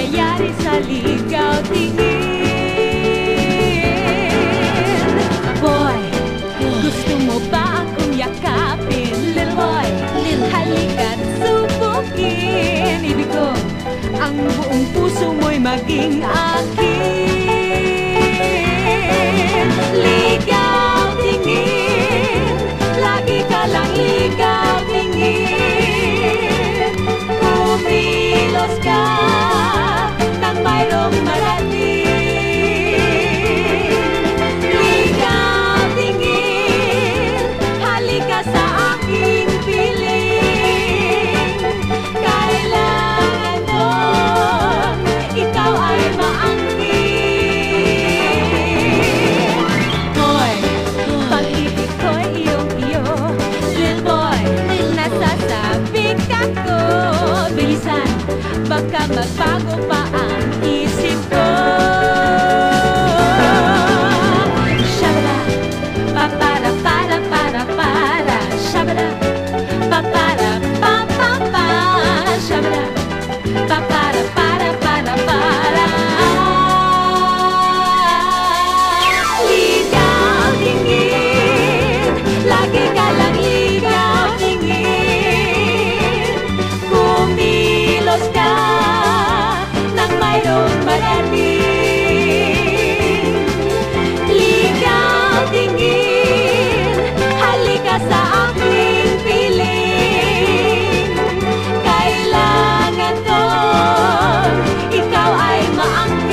nangyayari sa ligaw tingin. Boy, gusto mo ba akong yakapin? Little boy, halika't subukin. Ibig ko, ang buong puso mo'y maging akin. Ligaw tingin, lagi ka lang ligaw tingin. Kumilos ka nang mayroong marating. Ligaw tingin, halika sa aking piling. Kailangan doon, ikaw ay maangkin. Boy, pag-ibig ko'y iyong-iyo. Little boy, nasasabik ako. Bilisan, baka magbago pa ang isip ko. Shabada, papara, para, para, para. Shabada, papara, pa, pa, pa. Shabada, papara, para, para, para. Ligaw tingin, lagi ka lang ligaw tingin. Kumilos ka nang mayroong marating. Ligaw tingin, halika sa aking piling. Kailangan doon, ikaw ay maangkin.